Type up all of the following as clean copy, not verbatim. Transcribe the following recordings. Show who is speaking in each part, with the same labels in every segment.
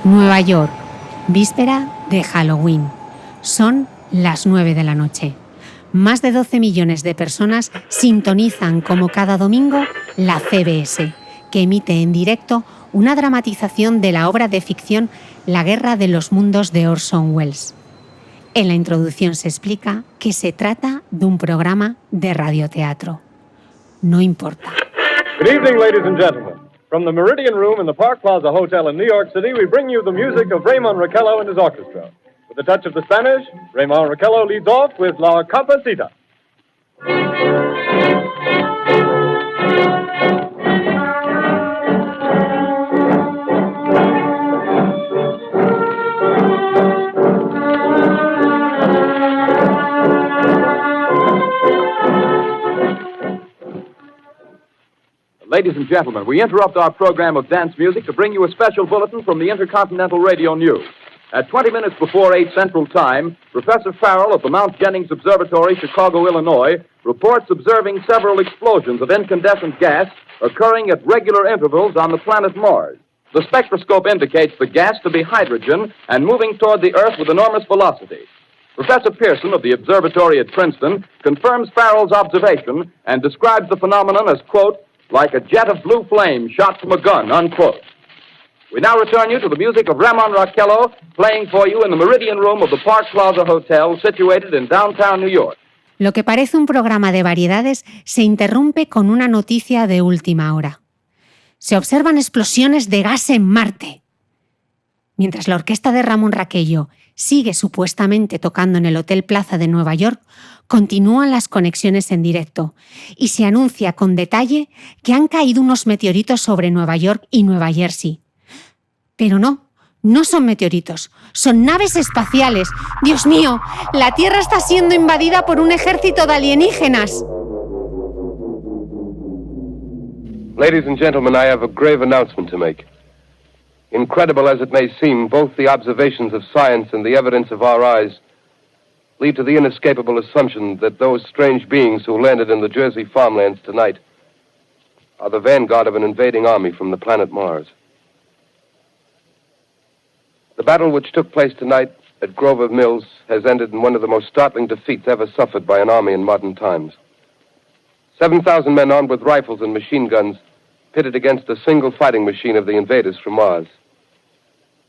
Speaker 1: Nueva York, víspera de Halloween. Son las 9 de la noche. Más de 12 millones de personas sintonizan como cada domingo la CBS, que emite en directo una dramatización de la obra de ficción La Guerra de los Mundos de Orson Welles. En la introducción se explica que se trata de un programa de radioteatro. No importa.
Speaker 2: Good evening, ladies and gentlemen. From the Meridian Room in the Park Plaza Hotel in New York City, we bring you the music of Raymond Raquello and his orchestra. With a touch of the Spanish, Raymond Raquello leads off with La Comparsita.
Speaker 3: Ladies and gentlemen, we interrupt our program of dance music to bring you a special bulletin from the Intercontinental Radio News. At 20 minutes before 8 Central Time, Professor Farrell of the Mount Jennings Observatory, Chicago, Illinois, reports observing several explosions of incandescent gas occurring at regular intervals on the planet Mars. The spectroscope indicates the gas to be hydrogen and moving toward the Earth with enormous velocity. Professor Pearson of the observatory at Princeton confirms Farrell's observation and describes the phenomenon as, quote, like a jet of blue flame shot from a gun, unquote. We now return you to the music of Raymond Raquello, playing for you in the Meridian Room of the Park Plaza Hotel, situated in downtown New York.
Speaker 1: Lo que parece un programa de variedades se interrumpe con una noticia de última hora. Se observan explosiones de gas en Marte. Mientras la orquesta de Ramón Raquello sigue supuestamente tocando en el Hotel Plaza de Nueva York, continúan las conexiones en directo y se anuncia con detalle que han caído unos meteoritos sobre Nueva York y Nueva Jersey. Pero no son meteoritos, son naves espaciales. ¡Dios mío! La Tierra está siendo invadida por un ejército de alienígenas.
Speaker 4: Ladies and gentlemen, I have a grave announcement to make. Incredible as it may seem, both the observations of science and the evidence of our eyes lead to the inescapable assumption that those strange beings who landed in the Jersey farmlands tonight are the vanguard of an invading army from the planet Mars. The battle which took place tonight at Grover Mills has ended in one of the most startling defeats ever suffered by an army in modern times. 7,000 men armed with rifles and machine guns pitted against a single fighting machine of the invaders from Mars.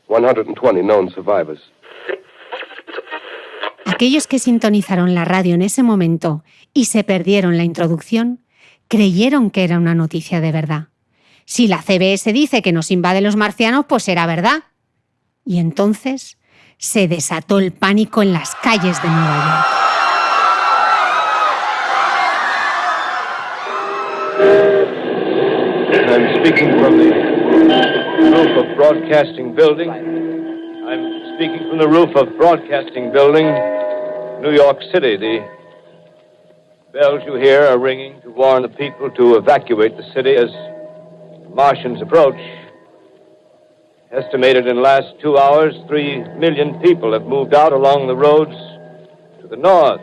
Speaker 4: 120 known survivors.
Speaker 1: Aquellos que sintonizaron la radio en ese momento y se perdieron la introducción, creyeron que era una noticia de verdad. Si la CBS dice que nos invaden los marcianos, pues será verdad. Y entonces se desató el pánico en las calles de Nueva York.
Speaker 2: I'm speaking from the roof of Broadcasting Building. I'm speaking from the roof of Broadcasting Building, New York City. The bells you hear are ringing to warn the people to evacuate the city as the Martians approach. Estimated in the last 2 hours, 3 million people have moved out along the roads to the north.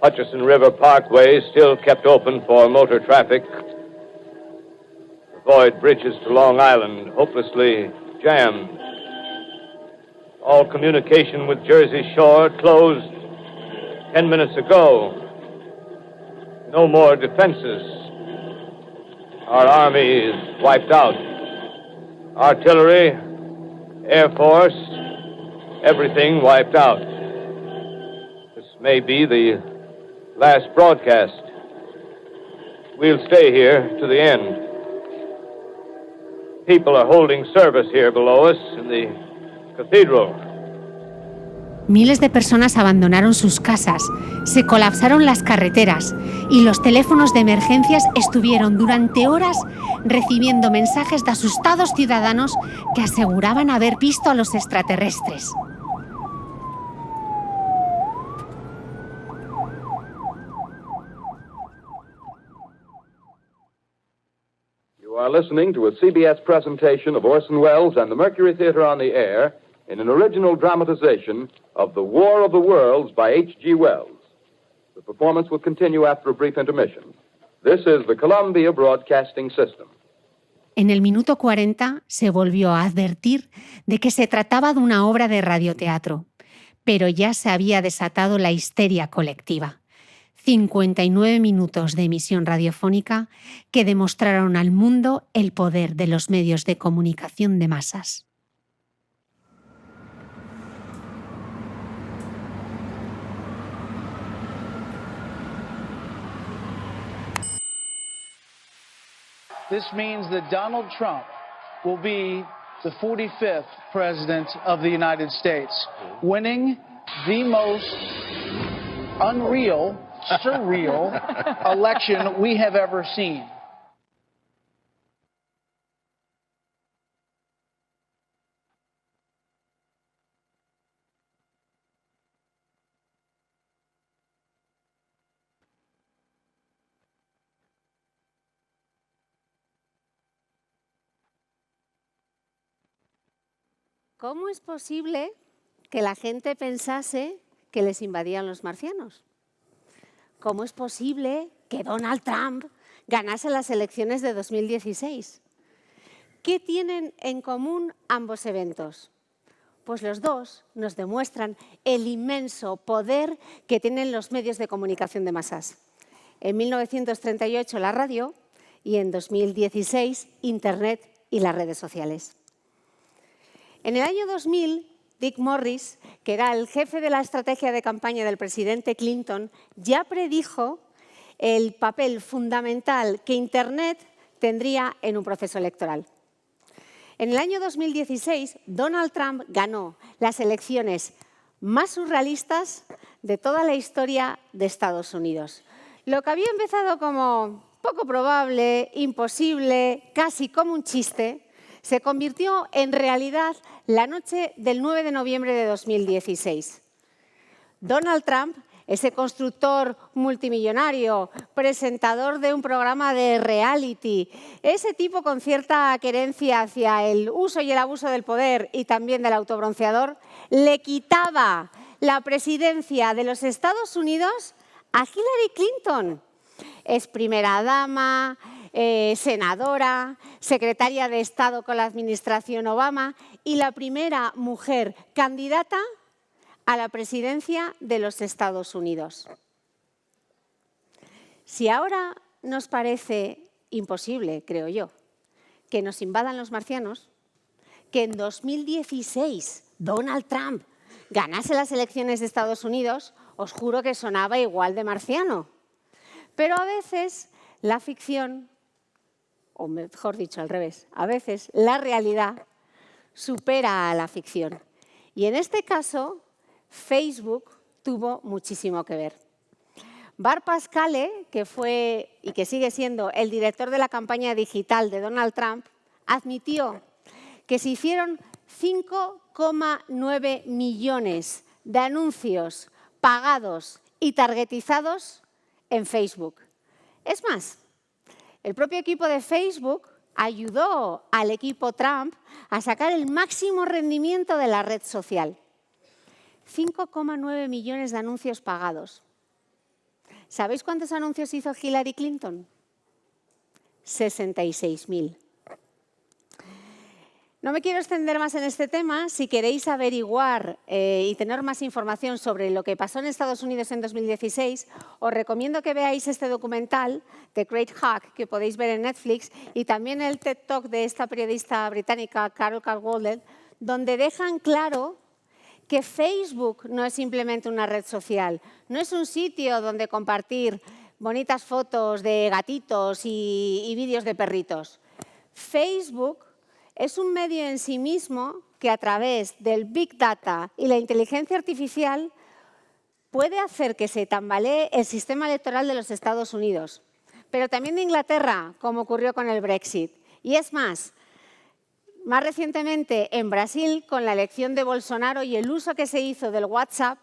Speaker 2: Hutchison River Parkway is still kept open for motor traffic. Avoid bridges to Long Island, hopelessly jammed. All communication with Jersey Shore closed 10 minutes ago. No more defenses. Our army is wiped out. Artillery, Air Force, everything wiped out. This may be the last broadcast. We'll stay here to the end. People are holding service here below us in the cathedral.
Speaker 1: Miles de personas abandonaron sus casas, se colapsaron las carreteras y los teléfonos de emergencias estuvieron durante horas recibiendo mensajes de asustados ciudadanos que aseguraban haber visto a los extraterrestres.
Speaker 3: You are listening to a CBS presentation of Orson Welles and the Mercury Theater on the Air in an original dramatization of The War of the Worlds by H.G. Wells. The performance will continue after a brief intermission. This is the Columbia Broadcasting System.
Speaker 1: En el minuto 40 se volvió a advertir de que se trataba de una obra de radioteatro, pero ya se había desatado la histeria colectiva. 59 minutos de emisión radiofónica que demostraron al mundo el poder de los medios de comunicación de masas.
Speaker 5: This means that Donald Trump will be the 45th president of the United States, winning the most unreal, surreal election we have ever seen.
Speaker 1: ¿Cómo es posible que la gente pensase que les invadían los marcianos? ¿Cómo es posible que Donald Trump ganase las elecciones de 2016? ¿Qué tienen en común ambos eventos? Pues los dos nos demuestran el inmenso poder que tienen los medios de comunicación de masas. En 1938 la radio y en 2016 Internet y las redes sociales. En el año 2000, Dick Morris, que era el jefe de la estrategia de campaña del presidente Clinton, ya predijo el papel fundamental que Internet tendría en un proceso electoral. En el año 2016, Donald Trump ganó las elecciones más surrealistas de toda la historia de Estados Unidos. Lo que había empezado como poco probable, imposible, casi como un chiste, se convirtió en realidad la noche del 9 de noviembre de 2016. Donald Trump, ese constructor multimillonario, presentador de un programa de reality, ese tipo con cierta querencia hacia el uso y el abuso del poder y también del autobronceador, le quitaba la presidencia de los Estados Unidos a Hillary Clinton. Es primera dama, senadora, secretaria de Estado con la administración Obama y la primera mujer candidata a la presidencia de los Estados Unidos. Si ahora nos parece imposible, creo yo, que nos invadan los marcianos, que en 2016 Donald Trump ganase las elecciones de Estados Unidos, os juro que sonaba igual de marciano. Pero a veces la ficción, o mejor dicho al revés, a veces la realidad supera a la ficción. Y en este caso, Facebook tuvo muchísimo que ver. Bart Pascale, que fue y que sigue siendo el director de la campaña digital de Donald Trump, admitió que se hicieron 5,9 millones de anuncios pagados y targetizados en Facebook. Es más, el propio equipo de Facebook ayudó al equipo Trump a sacar el máximo rendimiento de la red social. 5,9 millones de anuncios pagados. ¿Sabéis cuántos anuncios hizo Hillary Clinton? 66.000. No me quiero extender más en este tema. Si queréis averiguar y tener más información sobre lo que pasó en Estados Unidos en 2016, os recomiendo que veáis este documental, The Great Hack, que podéis ver en Netflix, y también el TED Talk de esta periodista británica, Carol Cadwalladr, donde dejan claro que Facebook no es simplemente una red social, no es un sitio donde compartir bonitas fotos de gatitos y vídeos de perritos. Facebook es un medio en sí mismo que a través del Big Data y la inteligencia artificial puede hacer que se tambalee el sistema electoral de los Estados Unidos, pero también de Inglaterra, como ocurrió con el Brexit. Y es más recientemente en Brasil, con la elección de Bolsonaro y el uso que se hizo del WhatsApp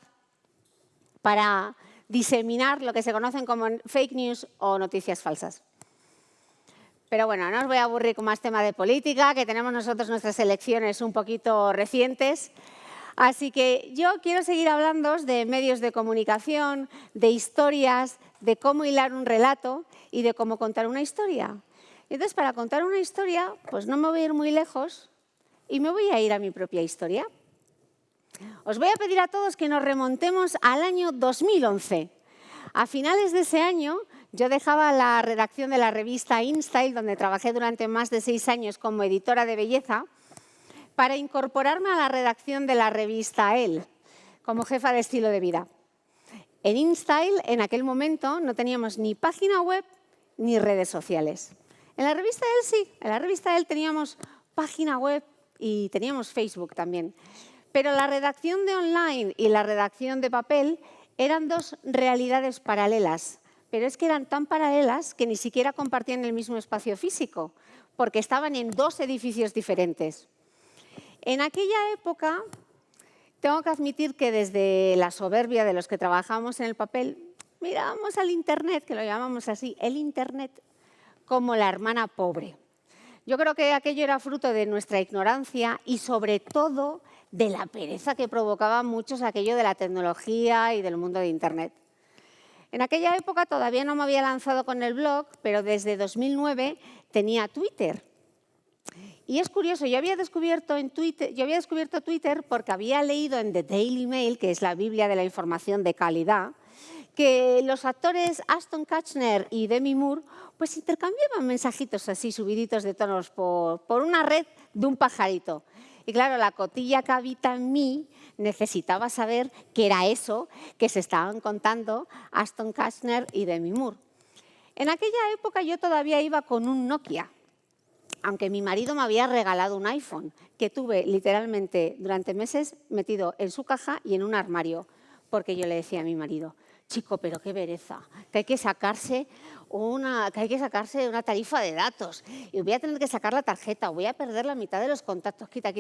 Speaker 1: para diseminar lo que se conocen como fake news o noticias falsas. Pero bueno, no os voy a aburrir con más tema de política, que tenemos nosotros nuestras elecciones un poquito recientes. Así que yo quiero seguir hablando de medios de comunicación, de historias, de cómo hilar un relato y de cómo contar una historia. Entonces, para contar una historia, pues no me voy a ir muy lejos y me voy a ir a mi propia historia. Os voy a pedir a todos que nos remontemos al año 2011. A finales de ese año, yo dejaba la redacción de la revista InStyle, donde trabajé durante más de 6 años como editora de belleza, para incorporarme a la redacción de la revista Elle, como jefa de estilo de vida. En InStyle, en aquel momento, no teníamos ni página web ni redes sociales. En la revista Elle sí, en la revista Elle teníamos página web y teníamos Facebook también. Pero la redacción de online y la redacción de papel eran dos realidades paralelas, pero es que eran tan paralelas que ni siquiera compartían el mismo espacio físico, porque estaban en 2 edificios diferentes. En aquella época, tengo que admitir que desde la soberbia de los que trabajábamos en el papel, mirábamos al Internet, que lo llamamos así, el Internet, como la hermana pobre. Yo creo que aquello era fruto de nuestra ignorancia y, sobre todo, de la pereza que provocaba muchos aquello de la tecnología y del mundo de Internet. En aquella época todavía no me había lanzado con el blog, pero desde 2009 tenía Twitter. Y es curioso, yo había descubierto Twitter porque había leído en The Daily Mail, que es la Biblia de la información de calidad, que los actores Ashton Kutcher y Demi Moore pues intercambiaban mensajitos así subiditos de tonos por una red de un pajarito. Y claro, la cotilla que habita en mí necesitaba saber qué era eso que se estaban contando Ashton Kutcher y Demi Moore. En aquella época yo todavía iba con un Nokia, aunque mi marido me había regalado un iPhone, que tuve literalmente durante meses metido en su caja y en un armario, porque yo le decía a mi marido, chico, pero qué pereza, que hay que sacarse una tarifa de datos y voy a tener que sacar la tarjeta, voy a perder la mitad de los contactos, quita.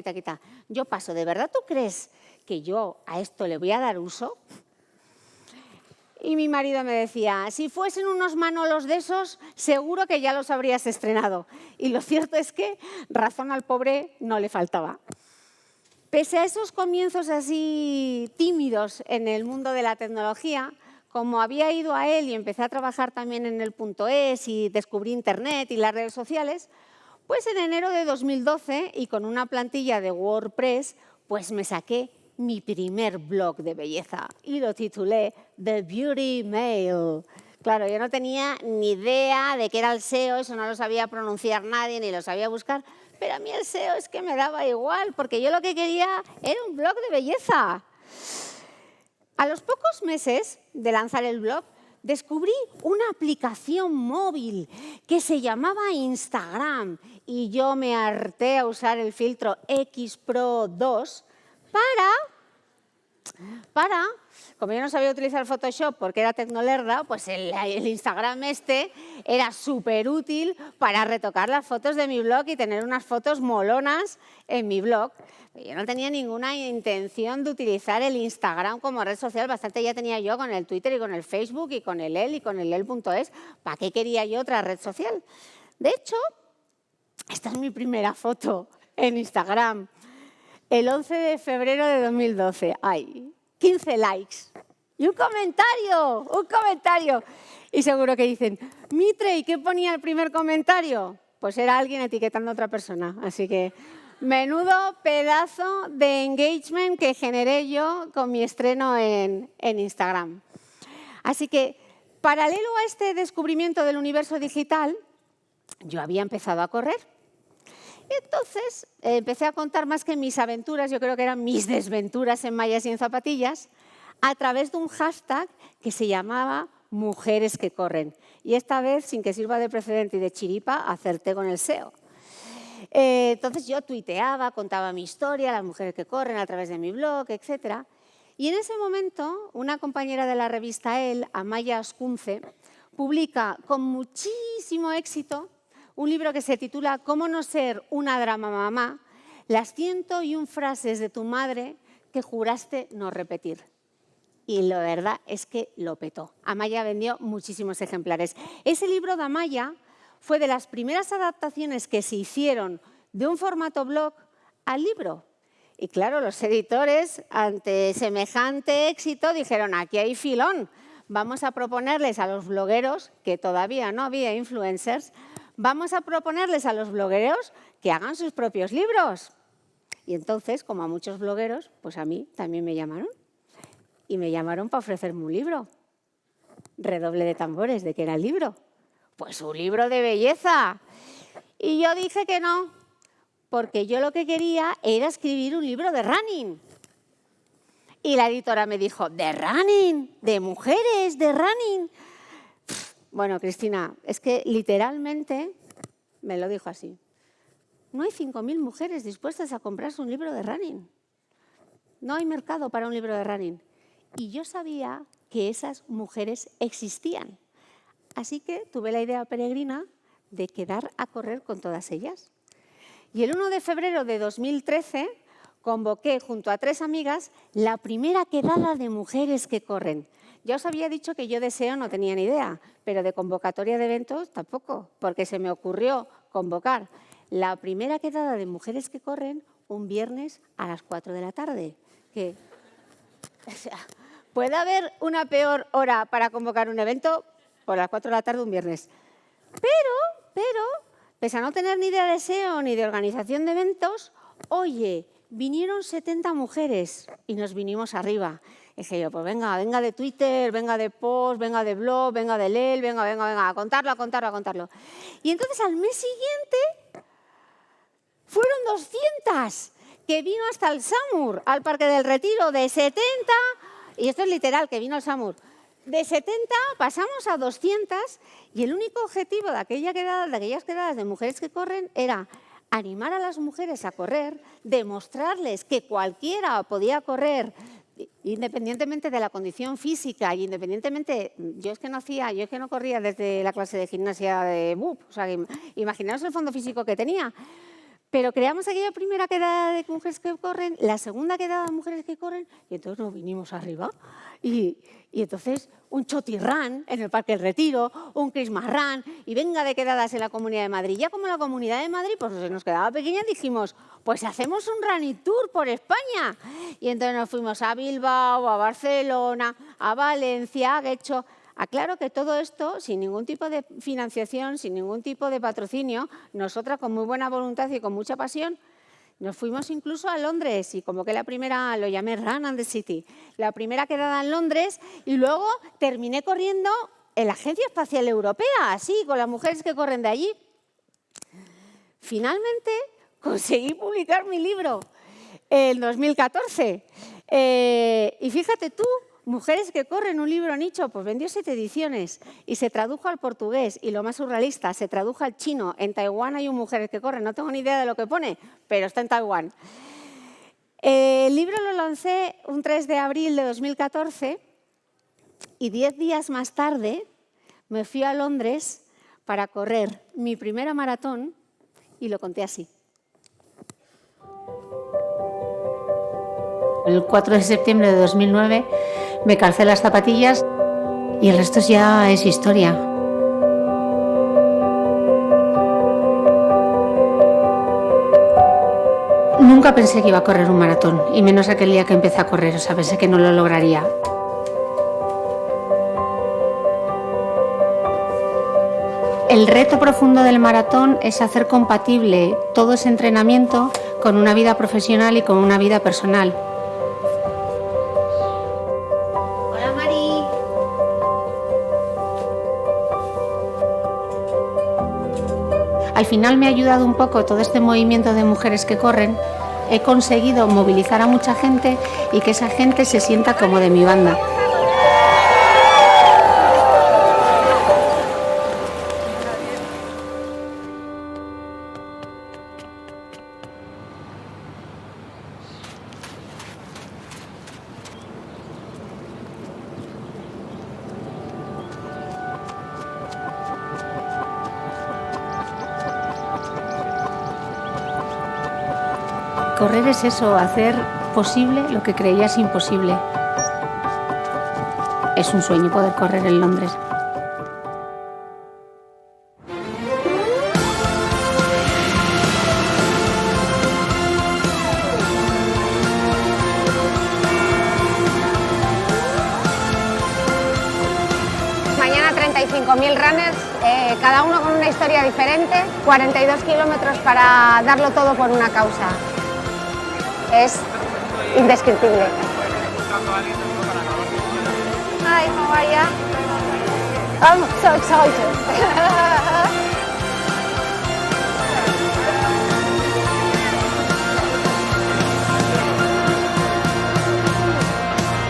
Speaker 1: Yo paso, ¿de verdad tú crees que yo a esto le voy a dar uso? Y mi marido me decía, si fuesen unos Manolos de esos, seguro que ya los habrías estrenado. Y lo cierto es que razón al pobre no le faltaba. Pese a esos comienzos así tímidos en el mundo de la tecnología, como había ido a él y empecé a trabajar también en el .es y descubrí Internet y las redes sociales, pues en enero de 2012 y con una plantilla de WordPress, pues me saqué mi primer blog de belleza y lo titulé The Beauty Mail. Claro, yo no tenía ni idea de qué era el SEO, eso no lo sabía pronunciar nadie ni lo sabía buscar, pero a mí el SEO es que me daba igual, porque yo lo que quería era un blog de belleza. A los pocos meses de lanzar el blog, descubrí una aplicación móvil que se llamaba Instagram y yo me harté a usar el filtro X Pro 2 para, como yo no sabía utilizar Photoshop porque era tecnolerda, pues el Instagram era súper útil para retocar las fotos de mi blog y tener unas fotos molonas en mi blog. Yo no tenía ninguna intención de utilizar el Instagram como red social, bastante ya tenía yo con el Twitter y con el Facebook y con el Elle y con el Elle.es. ¿Para qué quería yo otra red social? De hecho, esta es mi primera foto en Instagram. El 11 de febrero de 2012, ¡ay! 15 likes y un comentario. Y seguro que dicen, Mitre, ¿y qué ponía el primer comentario? Pues era alguien etiquetando a otra persona. Así que menudo pedazo de engagement que generé yo con mi estreno en Instagram. Así que, paralelo a este descubrimiento del universo digital, yo había empezado a correr. Entonces, empecé a contar más que mis aventuras, yo creo que eran mis desventuras en mallas y en zapatillas, a través de un hashtag que se llamaba Mujeres que corren. Y esta vez, sin que sirva de precedente y de chiripa, acerté con el SEO. Entonces yo tuiteaba, contaba mi historia, las mujeres que corren a través de mi blog, etc. Y en ese momento, una compañera de la revista Elle, Amaya Ascunce, publica con muchísimo éxito un libro que se titula Cómo no ser una drama mamá, las 101 frases de tu madre que juraste no repetir. Y la verdad es que lo petó. Amaya vendió muchísimos ejemplares. Ese libro de Amaya fue de las primeras adaptaciones que se hicieron de un formato blog al libro. Y claro, los editores, ante semejante éxito, dijeron, aquí hay filón. Vamos a proponerles a los blogueros, que todavía no había influencers,
Speaker 6: vamos a proponerles a los blogueros que hagan sus propios libros. Y entonces, como a muchos blogueros, pues a mí también me llamaron. Y me llamaron para ofrecerme un libro. Redoble de tambores, ¿de qué era el libro? Pues un libro de belleza. Y yo dije que no, porque yo lo que quería era escribir un libro de running. Y la editora me dijo, ¿de running? ¿De mujeres? ¿De running? Bueno, Cristina, es que literalmente me lo dijo así. No hay 5.000 mujeres dispuestas a comprarse un libro de running. No hay mercado para un libro de running. Y yo sabía que esas mujeres existían. Así que tuve la idea peregrina de quedar a correr con todas ellas. Y el 1 de febrero de 2013 convoqué junto a 3 amigas la primera quedada de mujeres que corren. Ya os había dicho que yo de SEO no tenía ni idea, pero de convocatoria de eventos tampoco, porque se me ocurrió convocar la primera quedada de mujeres que corren un viernes a las 4 de la tarde. O sea, ¿puede haber una peor hora para convocar un evento? Por las 4 de la tarde un viernes. Pero, pese a no tener ni idea de SEO ni de organización de eventos, oye, vinieron 70 mujeres y nos vinimos arriba. Y dije yo, pues venga de Twitter, venga de post, venga de blog, venga de LEL, venga, a contarlo. Y entonces al mes siguiente fueron 200, que vino hasta el SAMUR, al Parque del Retiro, de 70, y esto es literal, que vino al SAMUR. De 70 pasamos a 200 y el único objetivo de aquellas quedadas de mujeres que corren era animar a las mujeres a correr, demostrarles que cualquiera podía correr independientemente de la condición física y independientemente, yo es que no corría desde la clase de gimnasia de BUP, o sea, imaginaos el fondo físico que tenía. Pero creamos aquella primera quedada de mujeres que corren, la segunda quedada de mujeres que corren, y entonces nos vinimos arriba. Y entonces un chotirrán en el Parque del Retiro, un Christmas run, y venga de quedadas en la Comunidad de Madrid. Ya como la Comunidad de Madrid pues se nos quedaba pequeña, dijimos, pues hacemos un running tour por España. Y entonces nos fuimos a Bilbao, a Barcelona, a Valencia, a Guecho. Aclaro que todo esto, sin ningún tipo de financiación, sin ningún tipo de patrocinio, nosotras con muy buena voluntad y con mucha pasión, nos fuimos incluso a Londres y como que la primera, lo llamé Run and the City, la primera quedada en Londres y luego terminé corriendo en la Agencia Espacial Europea, así, con las mujeres que corren de allí. Finalmente conseguí publicar mi libro en 2014 y fíjate tú, Mujeres que corren, un libro nicho, pues vendió 7 ediciones y se tradujo al portugués y lo más surrealista, se tradujo al chino. En Taiwán hay un Mujeres que corren, no tengo ni idea de lo que pone, pero está en Taiwán. El libro lo lancé un 3 de abril de 2014 y 10 días más tarde me fui a Londres para correr mi primera maratón y lo conté así.
Speaker 1: El 4 de septiembre de 2009 me calcé las zapatillas y el resto ya es historia. Nunca pensé que iba a correr un maratón, y menos aquel día que empecé a correr, o sea, pensé que no lo lograría. El reto profundo del maratón es hacer compatible todo ese entrenamiento con una vida profesional y con una vida personal. Al final me ha ayudado un poco todo este movimiento de mujeres que corren. He conseguido movilizar a mucha gente y que esa gente se sienta como de mi banda. Correr es eso, hacer posible lo que creías imposible. Es un sueño poder correr en Londres.
Speaker 7: Mañana 35.000 runners
Speaker 6: cada uno con una historia diferente, 42 kilómetros para darlo todo por una causa. Es indescriptible. Hi, how are you? I'm so excited.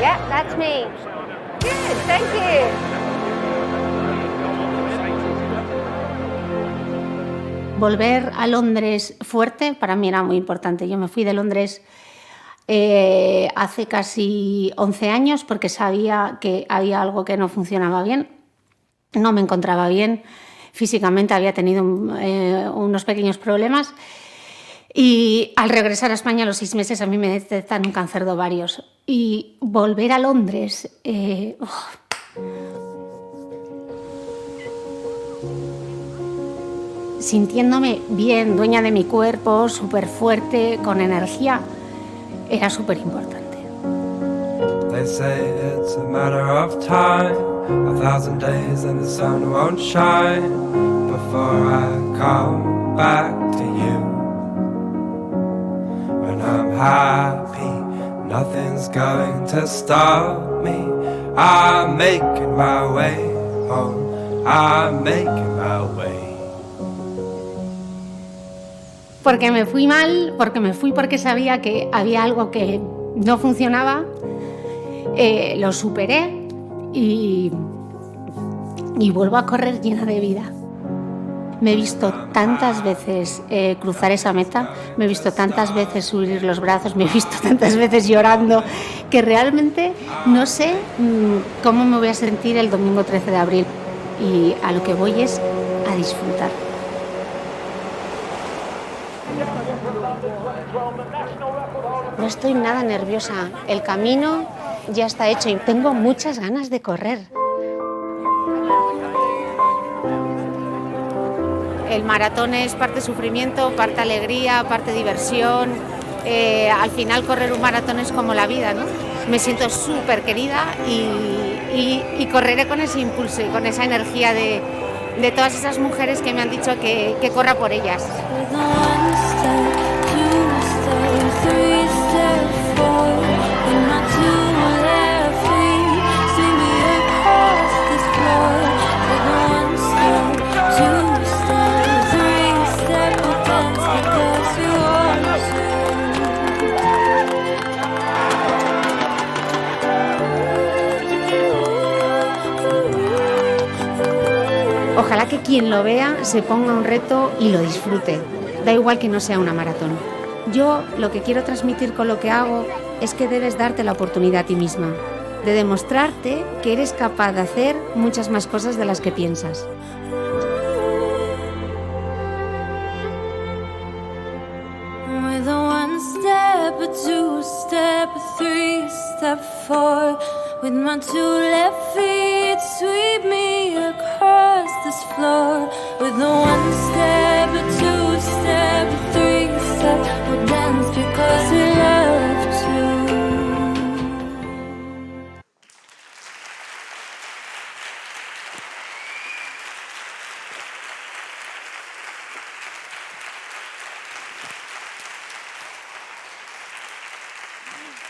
Speaker 6: Yeah, that's me. Good, thank you. Volver a Londres fuerte para mí era muy importante. Yo me fui de Londres hace casi 11 años porque sabía que había algo que no funcionaba bien. No me encontraba bien físicamente, había tenido unos pequeños problemas. Y al regresar a España a los 6 meses a mí me detectan un cáncer de ovarios. Y volver a Londres... sintiéndome bien, dueña de mi cuerpo, súper fuerte, con energía, era súper importante.
Speaker 7: They say it's a matter of time, 1,000 days and the sun won't shine before I come back to you. When I'm happy, nothing's going to stop me. I'm making my way home, I'm making my way.
Speaker 6: Porque me fui mal, porque sabía que había algo que no funcionaba, lo superé y vuelvo a correr llena de vida. Me he visto tantas veces cruzar esa meta, me he visto tantas veces subir los brazos, me he visto tantas veces llorando, que realmente no sé cómo me voy a sentir el domingo 13 de abril. Y a lo que voy es a disfrutar. No estoy nada nerviosa. El camino ya está hecho y tengo muchas ganas de correr. El maratón es parte sufrimiento, parte alegría, parte diversión. Al final correr un maratón es como la vida, ¿no? Me siento súper querida y correré con ese impulso y con esa energía de todas esas mujeres que me han dicho que corra por ellas. Ojalá que quien lo vea se ponga un reto y lo disfrute. Da igual que no sea una maratón. Yo lo que quiero transmitir con lo que hago es que debes darte la oportunidad a ti misma, de demostrarte que eres capaz de hacer muchas más cosas de las que piensas.
Speaker 8: With a 1 step, a 2 step, a 3 step forward. With my 2 left feet, sweep me across this floor. With a 1 step, a 2 step, a 3 step, we'll dance because we love to.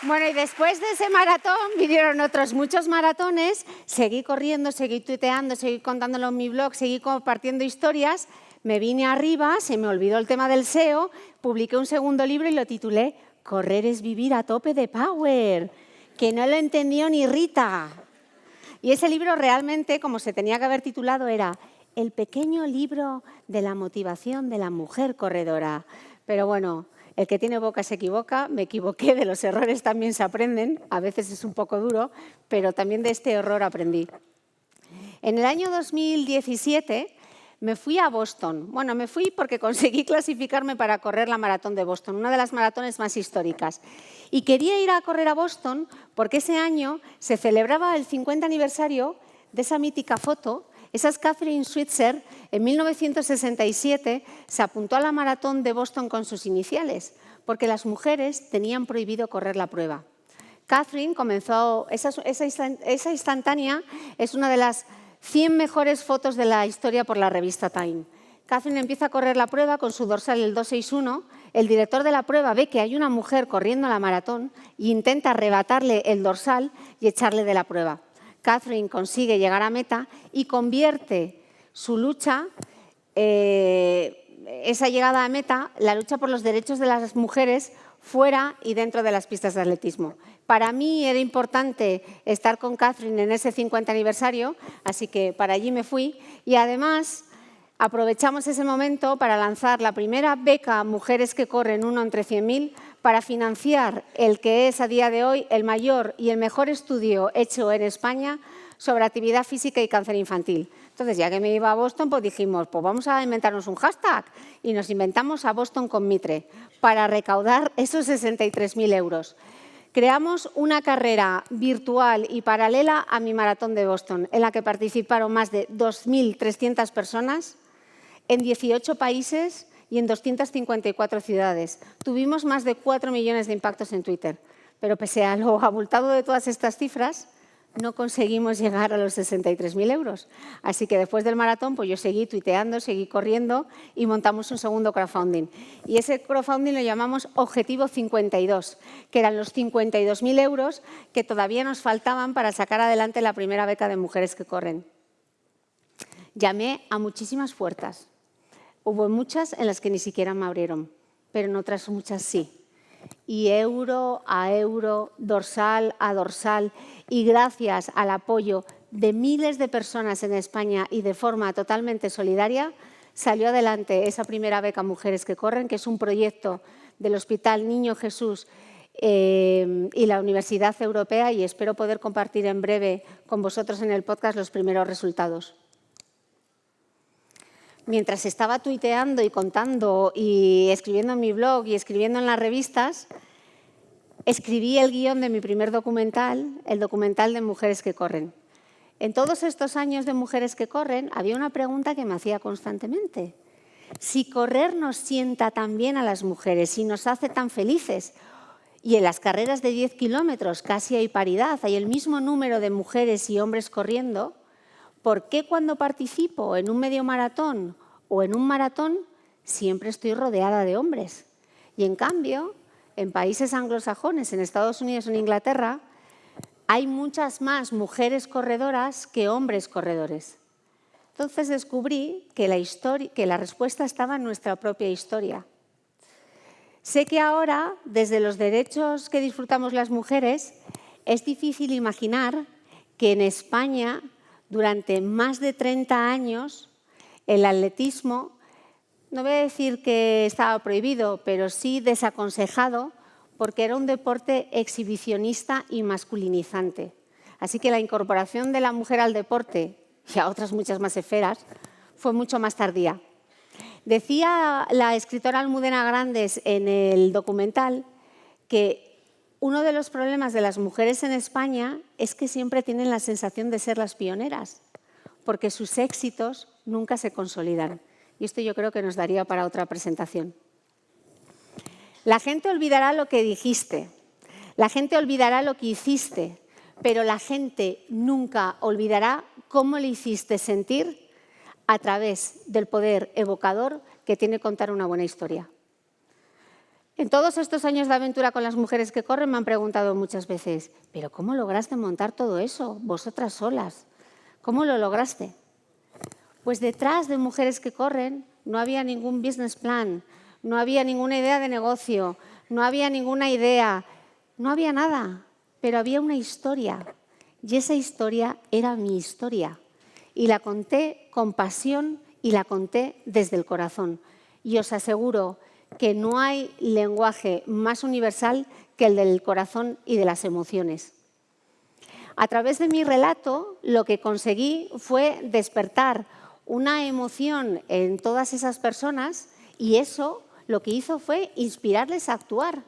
Speaker 6: Bueno, y después de ese maratón vinieron otros muchos maratones, seguí corriendo, seguí tuiteando, seguí contándolo en mi blog, seguí compartiendo historias, me vine arriba, se me olvidó el tema del SEO, publiqué un segundo libro y lo titulé Correr es vivir a tope de power, que no lo entendió ni Rita. Y ese libro realmente, como se tenía que haber titulado, era El pequeño libro de la motivación de la mujer corredora. Pero bueno, el que tiene boca se equivoca, me equivoqué, de los errores también se aprenden, a veces es un poco duro, pero también de este error aprendí. En el año 2017 me fui a Boston. Bueno, me fui porque conseguí clasificarme para correr la maratón de Boston, una de las maratones más históricas. Y quería ir a correr a Boston porque ese año se celebraba el 50 aniversario de esa mítica foto. Esa es Kathrine Switzer. En 1967 se apuntó a la maratón de Boston con sus iniciales, porque las mujeres tenían prohibido correr la prueba. Kathrine comenzó, esa instantánea es una de las 100 mejores fotos de la historia por la revista Time. Catherine empieza a correr la prueba con su dorsal el 261. El director de la prueba ve que hay una mujer corriendo la maratón e intenta arrebatarle el dorsal y echarle de la prueba. Catherine consigue llegar a meta y convierte su lucha, esa llegada a meta, la lucha por los derechos de las mujeres fuera y dentro de las pistas de atletismo. Para mí era importante estar con Catherine en ese 50 aniversario, así que para allí me fui y además aprovechamos ese momento para lanzar la primera beca Mujeres que Corren, 1 entre 100.000, para financiar el que es a día de hoy el mayor y el mejor estudio hecho en España sobre actividad física y cáncer infantil. Entonces, ya que me iba a Boston, pues dijimos, pues vamos a inventarnos un hashtag y nos inventamos a Boston con Mitre para recaudar esos 63.000 euros. Creamos una carrera virtual y paralela a mi maratón de Boston, en la que participaron más de 2.300 personas en 18 países y en 254 ciudades. Tuvimos más de 4 millones de impactos en Twitter, pero pese a lo abultado de todas estas cifras, no conseguimos llegar a los 63.000 euros. Así que después del maratón, pues yo seguí tuiteando, seguí corriendo y montamos un segundo crowdfunding. Y ese crowdfunding lo llamamos Objetivo 52, que eran los 52.000 euros que todavía nos faltaban para sacar adelante la primera beca de Mujeres que Corren. Llamé a muchísimas puertas. Hubo muchas en las que ni siquiera me abrieron, pero en otras muchas sí. Y euro a euro, dorsal a dorsal, y gracias al apoyo de miles de personas en España y de forma totalmente solidaria, salió adelante esa primera beca Mujeres que Corren, que es un proyecto del Hospital Niño Jesús y la Universidad Europea, y espero poder compartir en breve con vosotros en el podcast los primeros resultados. Mientras estaba tuiteando y contando y escribiendo en mi blog y escribiendo en las revistas, escribí el guión de mi primer documental, el documental de Mujeres que Corren. En todos estos años de Mujeres que Corren había una pregunta que me hacía constantemente. Si correr nos sienta tan bien a las mujeres y nos hace tan felices, y en las carreras de 10 kilómetros casi hay paridad, hay el mismo número de mujeres y hombres corriendo, ¿por qué cuando participo en un medio maratón o en un maratón siempre estoy rodeada de hombres? Y en cambio, en países anglosajones, en Estados Unidos o en Inglaterra, hay muchas más mujeres corredoras que hombres corredores. Entonces descubrí que la respuesta estaba en nuestra propia historia. Sé que ahora, desde los derechos que disfrutamos las mujeres, es difícil imaginar que en España, durante más de 30 años, el atletismo, no voy a decir que estaba prohibido, pero sí desaconsejado, porque era un deporte exhibicionista y masculinizante. Así que la incorporación de la mujer al deporte y a otras muchas más esferas fue mucho más tardía. Decía la escritora Almudena Grandes en el documental que uno de los problemas de las mujeres en España es que siempre tienen la sensación de ser las pioneras, porque sus éxitos nunca se consolidan. Y esto yo creo que nos daría para otra presentación. La gente olvidará lo que dijiste, la gente olvidará lo que hiciste, pero la gente nunca olvidará cómo le hiciste sentir a través del poder evocador que tiene contar una buena historia. En todos estos años de aventura con las Mujeres que Corren me han preguntado muchas veces, ¿pero cómo lograste montar todo eso, vosotras solas? ¿Cómo lo lograste? Pues detrás de Mujeres que Corren no había ningún business plan, no había ninguna idea de negocio, no había ninguna idea, no había nada, pero había una historia. Y esa historia era mi historia. Y la conté con pasión y la conté desde el corazón. Y os aseguro que no hay lenguaje más universal que el del corazón y de las emociones. A través de mi relato, lo que conseguí fue despertar una emoción en todas esas personas y eso lo que hizo fue inspirarles a actuar,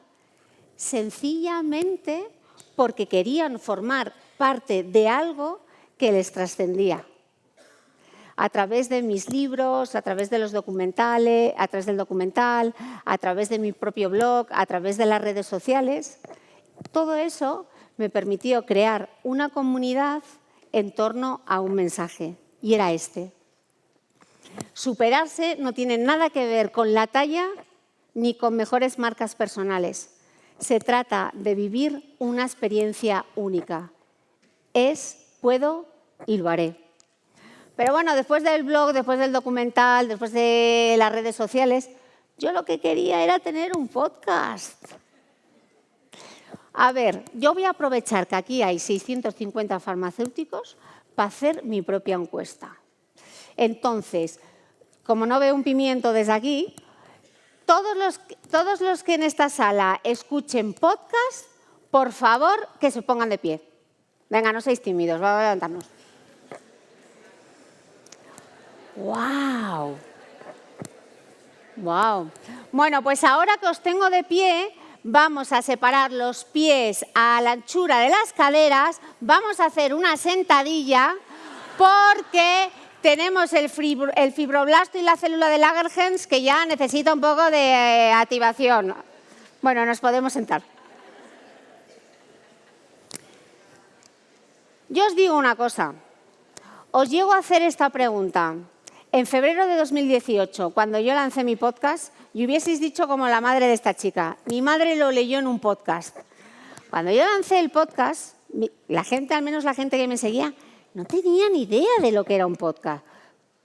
Speaker 6: sencillamente porque querían formar parte de algo que les trascendía. A través de mis libros, a través de los documentales, a través del documental, a través de mi propio blog, a través de las redes sociales, todo eso me permitió crear una comunidad en torno a un mensaje, y era este. Superarse no tiene nada que ver con la talla ni con mejores marcas personales. Se trata de vivir una experiencia única. Puedo y lo haré. Pero bueno, después del blog, después del documental, después de las redes sociales, yo lo que quería era tener un podcast. A ver, yo voy a aprovechar que aquí hay 650 farmacéuticos para hacer mi propia encuesta. Entonces, como no veo un pimiento desde aquí, todos los que en esta sala escuchen podcast, por favor, que se pongan de pie. Venga, no seáis tímidos, vamos a levantarnos. ¡Wow! ¡Wow! Bueno, pues ahora que os tengo de pie, vamos a separar los pies a la anchura de las caderas, vamos a hacer una sentadilla porque tenemos el fibroblasto y la célula de Langerhans que ya necesita un poco de activación. Bueno, nos podemos sentar. Yo os digo una cosa, os llego a hacer esta pregunta. En febrero de 2018, cuando yo lancé mi podcast, y hubieseis dicho como la madre de esta chica, mi madre lo leyó en un podcast. Cuando yo lancé el podcast, la gente, al menos la gente que me seguía, no tenía ni idea de lo que era un podcast.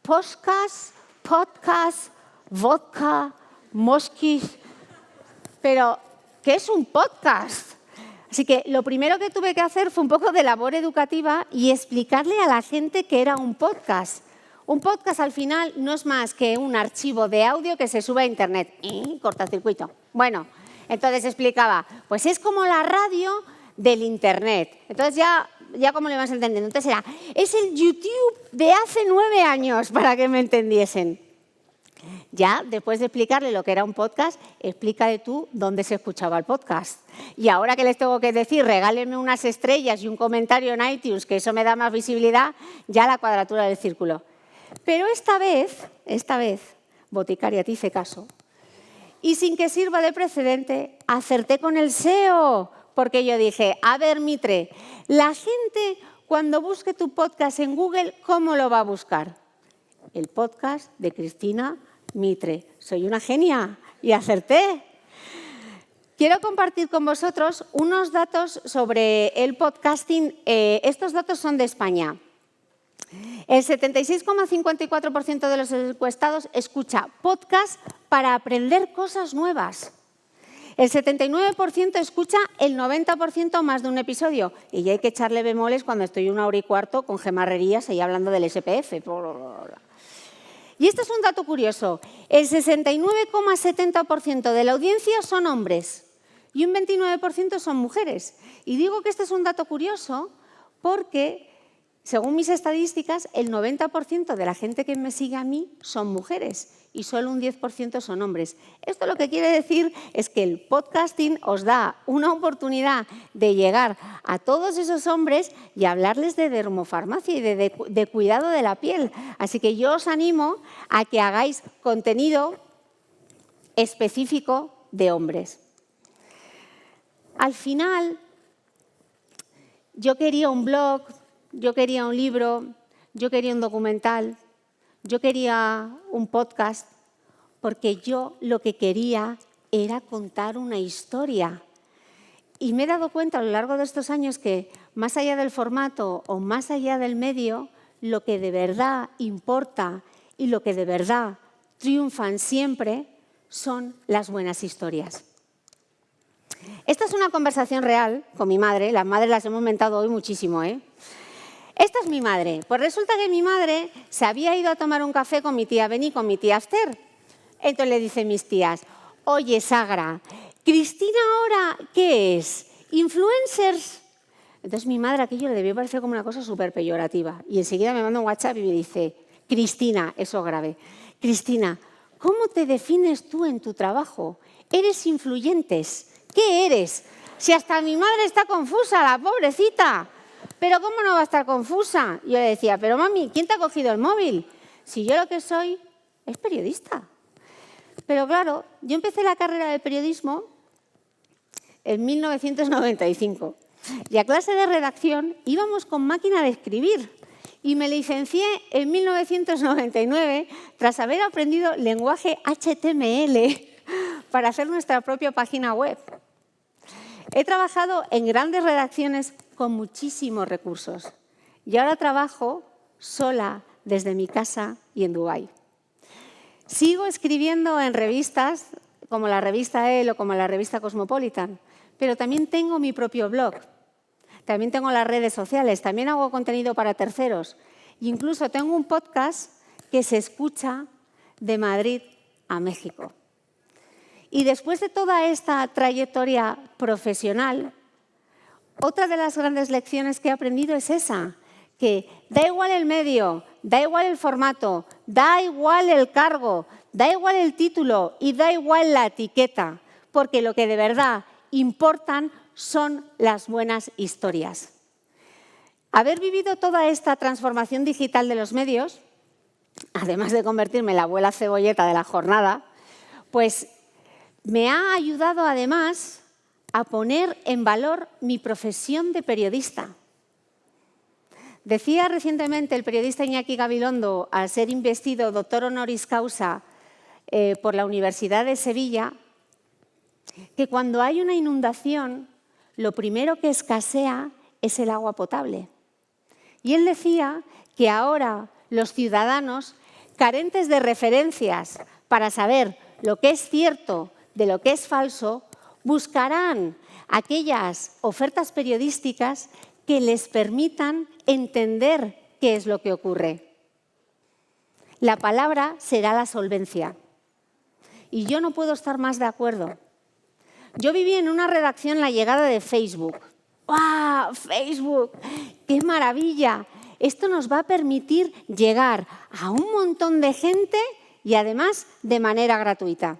Speaker 6: Podcast, vodka, mosquis. Pero, ¿qué es un podcast? Así que lo primero que tuve que hacer fue un poco de labor educativa y explicarle a la gente qué era un podcast. Un podcast al final no es más que un archivo de audio que se sube a internet. Cortacircuito. Bueno, entonces explicaba, pues es como la radio del internet. Entonces ya como le vas entendiendo. Entonces es el YouTube de hace 9 años, para que me entendiesen. Ya, después de explicarle lo que era un podcast, explícale tú dónde se escuchaba el podcast. Y ahora que les tengo que decir, regálenme unas estrellas y un comentario en iTunes, que eso me da más visibilidad, ya la cuadratura del círculo. Pero esta vez, boticaria, te hice caso. Y sin que sirva de precedente, acerté con el SEO, porque yo dije, a ver, Mitre, la gente cuando busque tu podcast en Google, ¿cómo lo va a buscar? El podcast de Cristina Mitre. Soy una genia y acerté. Quiero compartir con vosotros unos datos sobre el podcasting. Estos datos son de España. El 76,54% de los encuestados escucha podcast para aprender cosas nuevas. El 79% escucha el 90% más de un episodio. Y ya hay que echarle bemoles cuando estoy 1 hora y cuarto con gemarrerías ahí hablando del SPF. Y esto es un dato curioso. El 69,70% de la audiencia son hombres y un 29% son mujeres. Y digo que este es un dato curioso porque, según mis estadísticas, el 90% de la gente que me sigue a mí son mujeres y solo un 10% son hombres. Esto lo que quiere decir es que el podcasting os da una oportunidad de llegar a todos esos hombres y hablarles de dermofarmacia y de cuidado de la piel. Así que yo os animo a que hagáis contenido específico de hombres. Al final, yo quería un blog, yo quería un libro, yo quería un documental, yo quería un podcast, porque yo lo que quería era contar una historia. Y me he dado cuenta a lo largo de estos años que, más allá del formato o más allá del medio, lo que de verdad importa y lo que de verdad triunfan siempre son las buenas historias. Esta es una conversación real con mi madre. Las madres las hemos inventado hoy muchísimo, ¿eh? Esta es mi madre. Pues resulta que mi madre se había ido a tomar un café con mi tía Beni y con mi tía Esther. Entonces le dicen mis tías, oye, Sagra, ¿Cristina ahora qué es? ¿Influencers? Entonces mi madre aquello le debió parecer como una cosa súper peyorativa. Y enseguida me manda un WhatsApp y me dice, Cristina, eso grave, Cristina, ¿cómo te defines tú en tu trabajo? ¿Eres influyentes? ¿Qué eres? Si hasta mi madre está confusa, la pobrecita. ¿Pero cómo no va a estar confusa? Yo le decía, pero mami, ¿quién te ha cogido el móvil? Si yo lo que soy es periodista. Pero claro, yo empecé la carrera de periodismo en 1995. Y a clase de redacción íbamos con máquina de escribir. Y me licencié en 1999 tras haber aprendido lenguaje HTML para hacer nuestra propia página web. He trabajado en grandes redacciones con muchísimos recursos y ahora trabajo sola desde mi casa y en Dubái. Sigo escribiendo en revistas como la revista Elle o como la revista Cosmopolitan, pero también tengo mi propio blog. También tengo las redes sociales, también hago contenido para terceros. E incluso tengo un podcast que se escucha de Madrid a México. Y después de toda esta trayectoria profesional, otra de las grandes lecciones que he aprendido es esa, que da igual el medio, da igual el formato, da igual el cargo, da igual el título y da igual la etiqueta, porque lo que de verdad importan son las buenas historias. Haber vivido toda esta transformación digital de los medios, además de convertirme en la abuela cebolleta de la jornada, pues me ha ayudado además a poner en valor mi profesión de periodista. Decía recientemente el periodista Iñaki Gabilondo, al ser investido doctor honoris causa por la Universidad de Sevilla, que cuando hay una inundación, lo primero que escasea es el agua potable. Y él decía que ahora los ciudadanos, carentes de referencias para saber lo que es cierto de lo que es falso, buscarán aquellas ofertas periodísticas que les permitan entender qué es lo que ocurre. La palabra será la solvencia. Y yo no puedo estar más de acuerdo. Yo viví en una redacción la llegada de Facebook. ¡Wow! ¡Facebook! ¡Qué maravilla! Esto nos va a permitir llegar a un montón de gente y además de manera gratuita.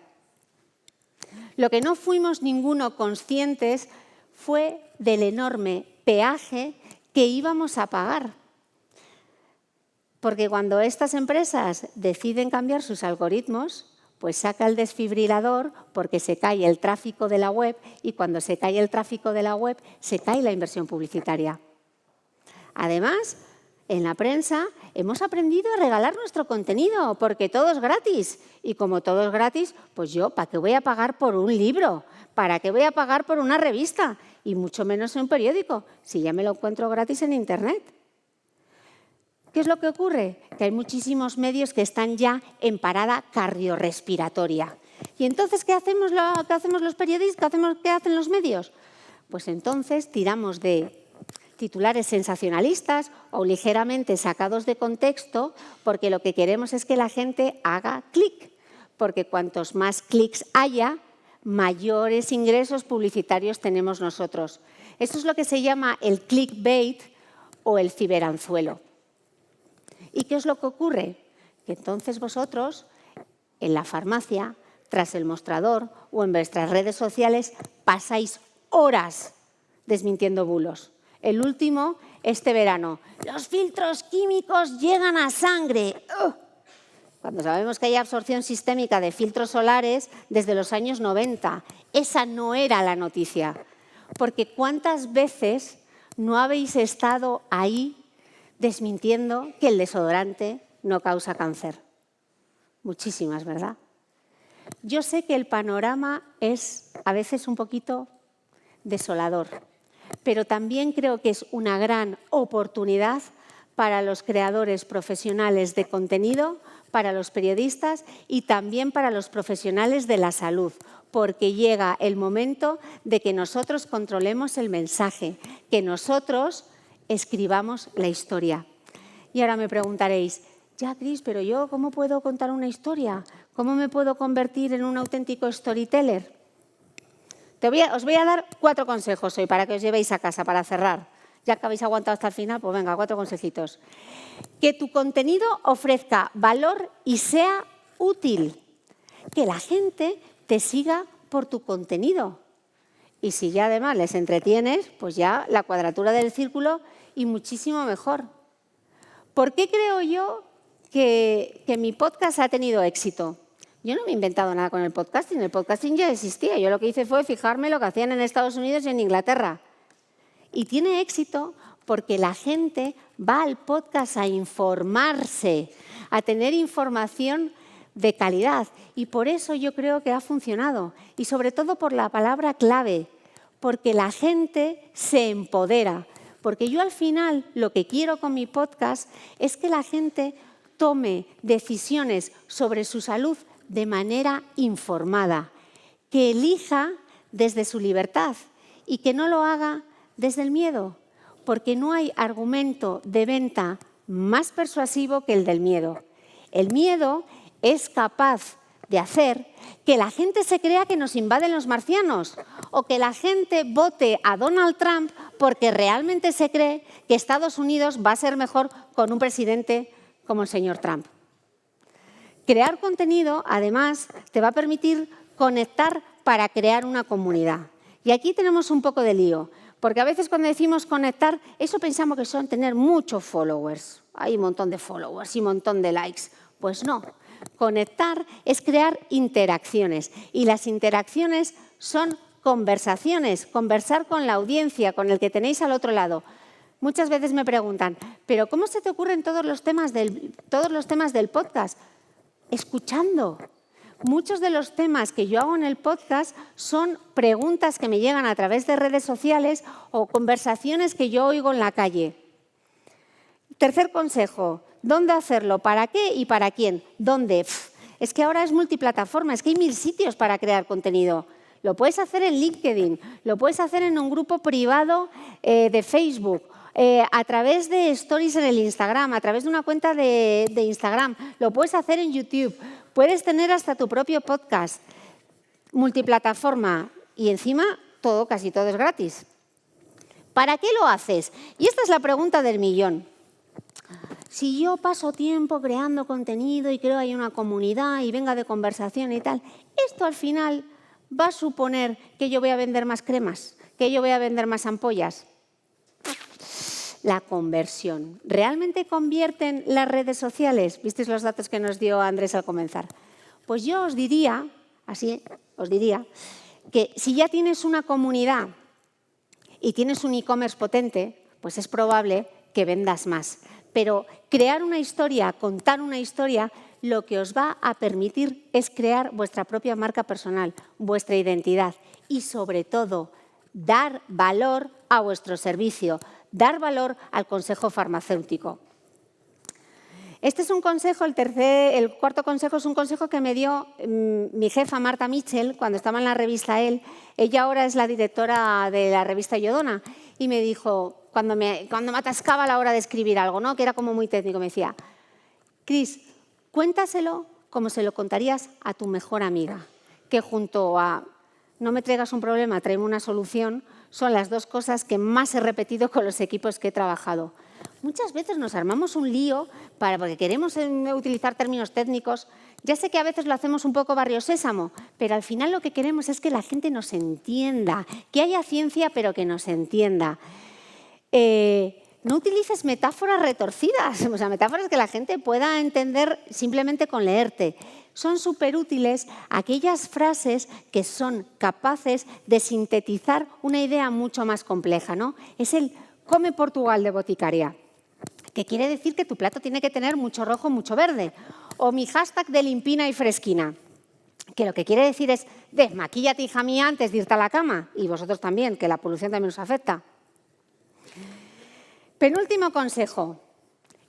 Speaker 6: Lo que no fuimos ninguno conscientes fue del enorme peaje que íbamos a pagar. Porque cuando estas empresas deciden cambiar sus algoritmos, pues saca el desfibrilador porque se cae el tráfico de la web y cuando se cae el tráfico de la web, se cae la inversión publicitaria. Además, en la prensa hemos aprendido a regalar nuestro contenido porque todo es gratis. Y como todo es gratis, pues yo, ¿para qué voy a pagar por un libro? ¿Para qué voy a pagar por una revista? Y mucho menos en un periódico, si ya me lo encuentro gratis en Internet. ¿Qué es lo que ocurre? Que hay muchísimos medios que están ya en parada cardiorrespiratoria. ¿Y entonces qué hacemos los periodistas? ¿Qué hacen los medios? Pues entonces tiramos de titulares sensacionalistas o ligeramente sacados de contexto porque lo que queremos es que la gente haga clic. Porque cuantos más clics haya, mayores ingresos publicitarios tenemos nosotros. Esto es lo que se llama el clickbait o el ciberanzuelo. ¿Y qué es lo que ocurre? Que entonces vosotros, en la farmacia, tras el mostrador o en vuestras redes sociales, pasáis horas desmintiendo bulos. El último, este verano. Los filtros químicos llegan a sangre. Cuando sabemos que hay absorción sistémica de filtros solares desde los años 90. Esa no era la noticia. Porque ¿cuántas veces no habéis estado ahí desmintiendo que el desodorante no causa cáncer? Muchísimas, ¿verdad? Yo sé que el panorama es a veces un poquito desolador, pero también creo que es una gran oportunidad para los creadores profesionales de contenido, para los periodistas y también para los profesionales de la salud, porque llega el momento de que nosotros controlemos el mensaje, que nosotros escribamos la historia. Y ahora me preguntaréis, ya Cris, pero yo ¿cómo puedo contar una historia? ¿Cómo me puedo convertir en un auténtico storyteller? Os voy a dar 4 consejos hoy para que os llevéis a casa, para cerrar. Ya que habéis aguantado hasta el final, pues venga, 4 consejitos. Que tu contenido ofrezca valor y sea útil. Que la gente te siga por tu contenido. Y si ya además les entretienes, pues ya la cuadratura del círculo y muchísimo mejor. ¿Por qué creo yo que mi podcast ha tenido éxito? Yo no me he inventado nada con el podcasting ya existía. Yo lo que hice fue fijarme lo que hacían en Estados Unidos y en Inglaterra. Y tiene éxito porque la gente va al podcast a informarse, a tener información de calidad. Y por eso yo creo que ha funcionado. Y sobre todo por la palabra clave, porque la gente se empodera. Porque yo al final lo que quiero con mi podcast es que la gente tome decisiones sobre su salud de manera informada, que elija desde su libertad y que no lo haga desde el miedo, porque no hay argumento de venta más persuasivo que el del miedo. El miedo es capaz de hacer que la gente se crea que nos invaden los marcianos o que la gente vote a Donald Trump porque realmente se cree que Estados Unidos va a ser mejor con un presidente como el señor Trump. Crear contenido, además, te va a permitir conectar para crear una comunidad. Y aquí tenemos un poco de lío, porque a veces cuando decimos conectar, eso pensamos que son tener muchos followers. Hay un montón de followers y un montón de likes. Pues no. Conectar es crear interacciones y las interacciones son conversaciones, conversar con la audiencia, con el que tenéis al otro lado. Muchas veces me preguntan, ¿pero cómo se te ocurren todos los temas del podcast? Escuchando. Muchos de los temas que yo hago en el podcast son preguntas que me llegan a través de redes sociales o conversaciones que yo oigo en la calle. Tercer consejo, ¿dónde hacerlo? ¿Para qué y para quién? ¿Dónde? Es que ahora es multiplataforma, es que hay 1000 sitios para crear contenido. Lo puedes hacer en LinkedIn, lo puedes hacer en un grupo privado de Facebook, a través de stories en el Instagram, a través de una cuenta de Instagram, lo puedes hacer en YouTube, puedes tener hasta tu propio podcast, multiplataforma y encima casi todo es gratis. ¿Para qué lo haces? Y esta es la pregunta del millón. Si yo paso tiempo creando contenido y creo hay una comunidad y venga de conversación y tal, esto al final va a suponer que yo voy a vender más cremas, que yo voy a vender más ampollas. La conversión. ¿Realmente convierten las redes sociales? ¿Visteis los datos que nos dio Andrés al comenzar? Pues yo os diría, que si ya tienes una comunidad y tienes un e-commerce potente, pues es probable que vendas más. Pero crear una historia, contar una historia, lo que os va a permitir es crear vuestra propia marca personal, vuestra identidad y, sobre todo, dar valor a vuestro servicio, dar valor al consejo farmacéutico. Este es un consejo, el cuarto consejo es un consejo que me dio mi jefa Marta Mitchell cuando estaba en la revista Elle. Ella ahora es la directora de la revista Iodona y me dijo, cuando me atascaba a la hora de escribir algo, ¿no? Que era como muy técnico, me decía, Cris, cuéntaselo como se lo contarías a tu mejor amiga, que junto a no me traigas un problema, tráeme una solución, son las dos cosas que más he repetido con los equipos que he trabajado. Muchas veces nos armamos un lío porque queremos utilizar términos técnicos. Ya sé que a veces lo hacemos un poco barrio sésamo, pero al final lo que queremos es que la gente nos entienda, que haya ciencia pero que nos entienda. No utilices metáforas retorcidas, o sea, metáforas que la gente pueda entender simplemente con leerte. Son súper útiles aquellas frases que son capaces de sintetizar una idea mucho más compleja, ¿no? Es el come Portugal de Boticaria, que quiere decir que tu plato tiene que tener mucho rojo, mucho verde. O mi hashtag de limpina y fresquina, que lo que quiere decir es desmaquíllate, hija mía, antes de irte a la cama. Y vosotros también, que la polución también os afecta. Penúltimo consejo,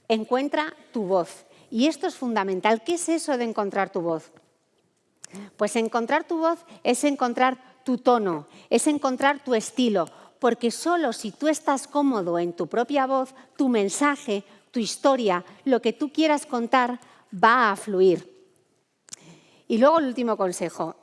Speaker 6: encuentra tu voz. Y esto es fundamental. ¿Qué es eso de encontrar tu voz? Pues encontrar tu voz es encontrar tu tono, es encontrar tu estilo, porque solo si tú estás cómodo en tu propia voz, tu mensaje, tu historia, lo que tú quieras contar, va a fluir. Y luego el último consejo.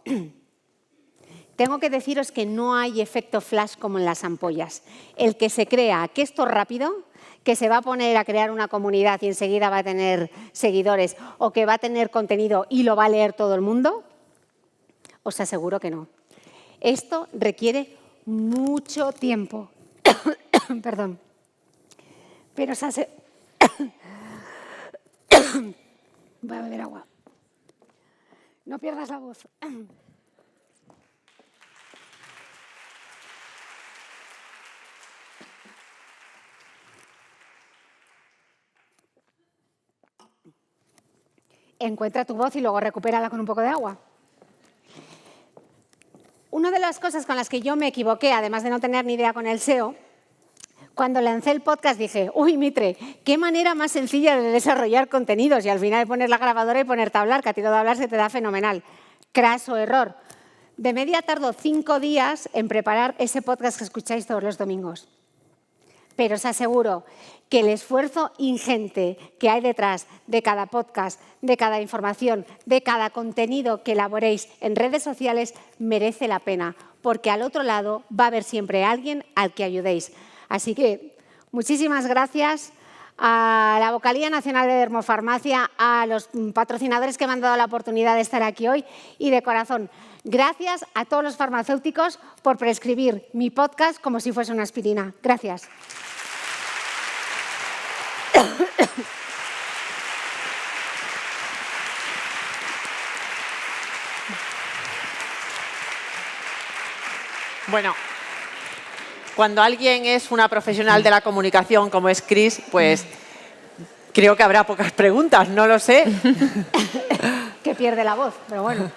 Speaker 6: Tengo que deciros que no hay efecto flash como en las ampollas. El que se crea que esto es rápido, que se va a poner a crear una comunidad y enseguida va a tener seguidores o que va a tener contenido y lo va a leer todo el mundo, os aseguro que no. Esto requiere mucho tiempo. Perdón. Pero voy a beber agua. No pierdas la voz. encuentra tu voz y luego recupérala con un poco de agua. Una de las cosas con las que yo me equivoqué, además de no tener ni idea con el SEO, cuando lancé el podcast dije, uy, Mitre, qué manera más sencilla de desarrollar contenidos y al final poner la grabadora y ponerte a hablar, que a ti lo de hablar se te da fenomenal. Craso error. De media tardo 5 días en preparar ese podcast que escucháis todos los domingos. Pero os aseguro que el esfuerzo ingente que hay detrás de cada podcast, de cada información, de cada contenido que elaboréis en redes sociales merece la pena, porque al otro lado va a haber siempre alguien al que ayudéis. Así que muchísimas gracias a la Vocalía Nacional de Dermofarmacia, a los patrocinadores que me han dado la oportunidad de estar aquí hoy y de corazón, gracias a todos los farmacéuticos por prescribir mi podcast como si fuese una aspirina. Gracias.
Speaker 9: Bueno, cuando alguien es una profesional de la comunicación como es Cris, pues creo que habrá pocas preguntas, no lo sé.
Speaker 6: Que pierde la voz, pero bueno.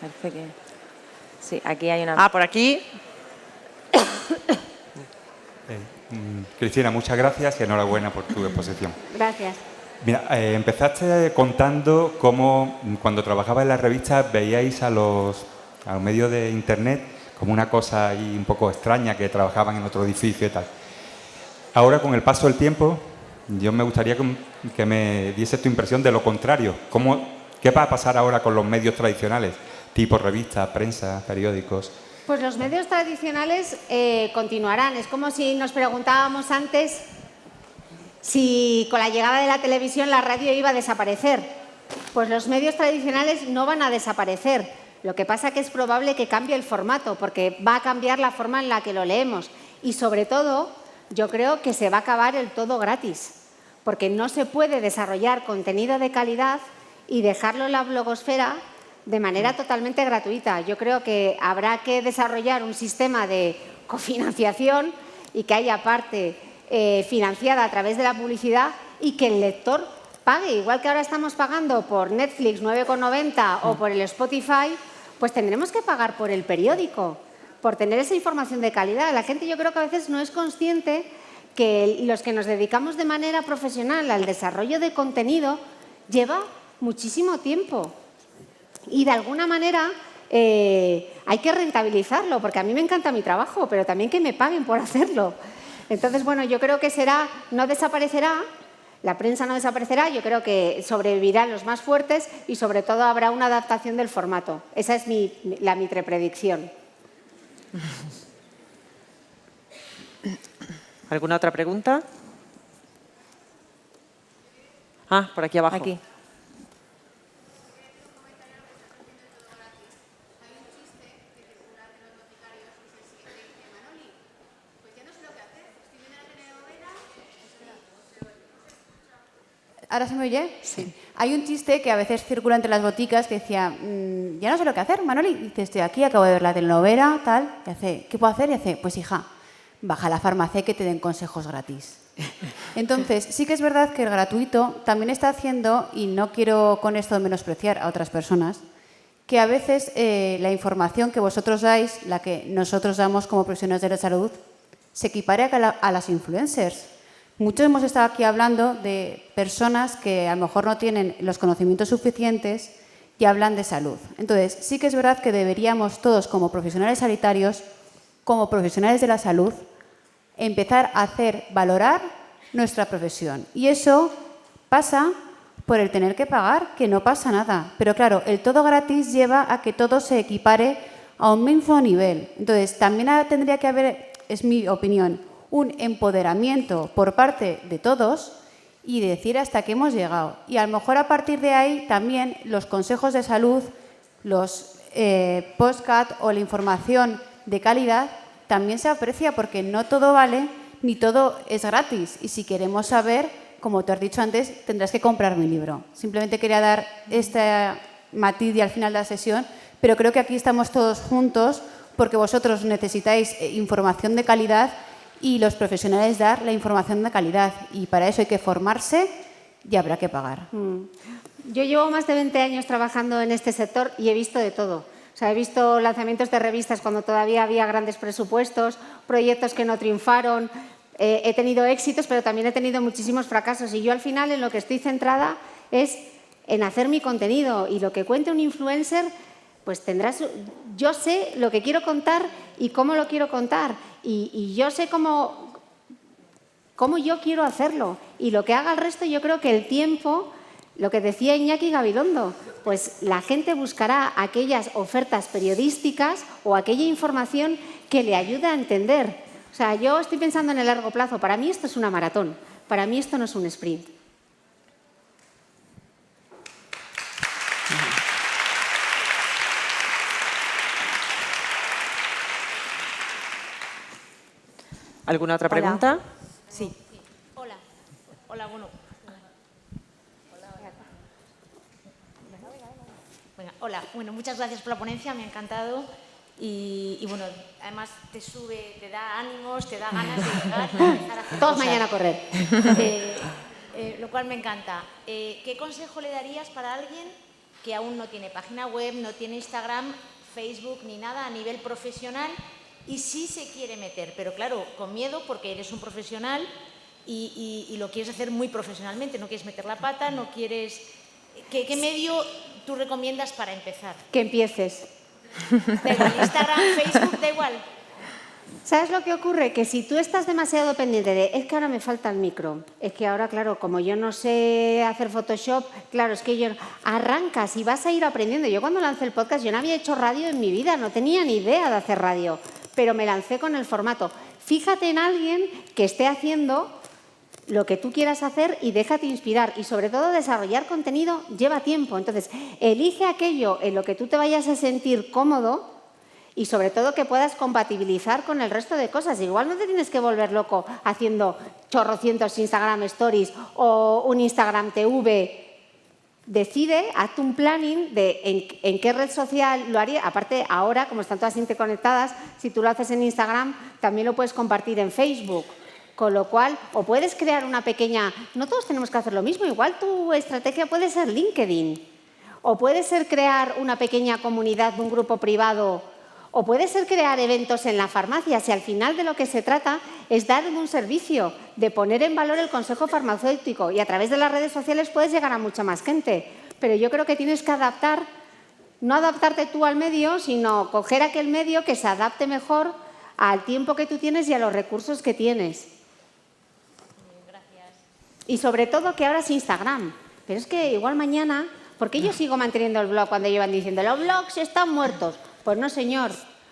Speaker 10: Parece que... Sí, aquí hay una...
Speaker 9: Ah, por aquí.
Speaker 11: Cristina, muchas gracias y enhorabuena por tu exposición.
Speaker 6: Gracias.
Speaker 11: Mira, empezaste contando cómo cuando trabajabas en la revista veíais a los medios de Internet como una cosa ahí un poco extraña, que trabajaban en otro edificio y tal. Ahora, con el paso del tiempo, yo me gustaría que me diese tu impresión de lo contrario. ¿Qué va a pasar ahora con los medios tradicionales, tipo revistas, prensa, periódicos?
Speaker 6: Pues los medios tradicionales continuarán. Es como si nos preguntábamos antes si con la llegada de la televisión la radio iba a desaparecer. Pues los medios tradicionales no van a desaparecer. Lo que pasa es que es probable que cambie el formato, porque va a cambiar la forma en la que lo leemos. Y sobre todo, yo creo que se va a acabar el todo gratis, porque no se puede desarrollar contenido de calidad y dejarlo en la blogosfera de manera totalmente gratuita. Yo creo que habrá que desarrollar un sistema de cofinanciación y que haya parte financiada a través de la publicidad y que el lector pague. Igual que ahora estamos pagando por Netflix 9,90 o por el Spotify, pues tendremos que pagar por el periódico, por tener esa información de calidad. La gente, yo creo que a veces no es consciente que los que nos dedicamos de manera profesional al desarrollo de contenido lleva muchísimo tiempo. Y de alguna manera hay que rentabilizarlo, porque a mí me encanta mi trabajo, pero también que me paguen por hacerlo. Entonces, bueno, yo creo que no desaparecerá, la prensa no desaparecerá, yo creo que sobrevivirán los más fuertes y sobre todo habrá una adaptación del formato. Esa es la predicción.
Speaker 9: ¿Alguna otra pregunta? Ah, por aquí abajo.
Speaker 10: Aquí.
Speaker 12: ¿Ahora se me oye? Sí. Hay un chiste que a veces circula entre las boticas que decía, ya no sé lo que hacer, Manoli. Y dice, estoy aquí, acabo de ver la telenovela, tal. Y hace, ¿qué puedo hacer? Y hace, pues hija, baja a la farmacia que te den consejos gratis. Entonces, sí que es verdad que el gratuito también está haciendo, y no quiero con esto menospreciar a otras personas, que a veces la información que vosotros dais, la que nosotros damos como profesionales de la salud, se equipare a las influencers. Muchos hemos estado aquí hablando de personas que a lo mejor no tienen los conocimientos suficientes y hablan de salud. Entonces, sí que es verdad que deberíamos todos, como profesionales sanitarios, como profesionales de la salud, empezar a hacer valorar nuestra profesión. Y eso pasa por el tener que pagar, que no pasa nada. Pero claro, el todo gratis lleva a que todo se equipare a un mismo nivel. Entonces, también tendría que haber, es mi opinión, un empoderamiento por parte de todos y decir hasta qué hemos llegado. Y a lo mejor a partir de ahí también los consejos de salud, los podcast o la información de calidad también se aprecia, porque no todo vale ni todo es gratis. Y si queremos saber, como te has dicho antes, tendrás que comprar mi libro. Simplemente quería dar este matiz y al final de la sesión, pero creo que aquí estamos todos juntos porque vosotros necesitáis información de calidad y los profesionales dar la información de calidad. Y para eso hay que formarse y habrá que pagar.
Speaker 6: Yo llevo más de 20 años trabajando en este sector y he visto de todo. O sea, he visto lanzamientos de revistas cuando todavía había grandes presupuestos, proyectos que no triunfaron, he tenido éxitos, pero también he tenido muchísimos fracasos. Y yo al final en lo que estoy centrada es en hacer mi contenido. Y lo que cuente un influencer, pues tendrás... Yo sé lo que quiero contar y cómo lo quiero contar. Y yo sé cómo yo quiero hacerlo. Y lo que haga el resto, yo creo que el tiempo... Lo que decía Iñaki Gabilondo, pues la gente buscará aquellas ofertas periodísticas o aquella información que le ayude a entender. O sea, yo estoy pensando en el largo plazo. Para mí esto es una maratón. Para mí esto no es un sprint.
Speaker 9: ¿Alguna otra pregunta?
Speaker 10: Hola. Sí.
Speaker 13: Hola, bueno. Hola, bueno, muchas gracias por la ponencia, me ha encantado y bueno, además te sube, te da ánimos, te da ganas de llegar y empezar a hacer
Speaker 6: Todos
Speaker 13: cosas.
Speaker 6: mañana a correr.
Speaker 13: Lo cual me encanta. ¿Qué consejo le darías para alguien que aún no tiene página web, no tiene Instagram, Facebook ni nada a nivel profesional y sí se quiere meter, pero claro, con miedo porque eres un profesional y lo quieres hacer muy profesionalmente, no quieres meter la pata, no quieres... ¿Qué medio tú recomiendas para empezar?
Speaker 6: Que empieces.
Speaker 13: Da igual, Instagram, Facebook, da igual.
Speaker 6: ¿Sabes lo que ocurre? Que si tú estás demasiado pendiente de es que ahora me falta el micro, es que ahora, claro, como yo no sé hacer Photoshop, claro, es que yo... Arrancas y vas a ir aprendiendo. Yo cuando lancé el podcast, yo no había hecho radio en mi vida, no tenía ni idea de hacer radio, pero me lancé con el formato. Fíjate en alguien que esté haciendo lo que tú quieras hacer y déjate inspirar. Y sobre todo desarrollar contenido lleva tiempo. Entonces, elige aquello en lo que tú te vayas a sentir cómodo y sobre todo que puedas compatibilizar con el resto de cosas. Igual no te tienes que volver loco haciendo chorrocientos Instagram Stories o un Instagram TV. Decide, hazte un planning de en qué red social lo haría. Aparte, ahora, como están todas interconectadas, si tú lo haces en Instagram, también lo puedes compartir en Facebook. Con lo cual, o puedes crear una pequeña... No todos tenemos que hacer lo mismo. Igual tu estrategia puede ser LinkedIn. O puede ser crear una pequeña comunidad de un grupo privado. O puede ser crear eventos en la farmacia. Si al final de lo que se trata es dar un servicio, de poner en valor el consejo farmacéutico. Y a través de las redes sociales puedes llegar a mucha más gente. Pero yo creo que tienes que adaptar, no adaptarte tú al medio, sino coger aquel medio que se adapte mejor al tiempo que tú tienes y a los recursos que tienes. Y sobre todo que ahora es Instagram. Pero es que igual mañana... ¿Por qué yo sigo manteniendo el blog cuando llevan diciendo los blogs están muertos? Pues no, señor.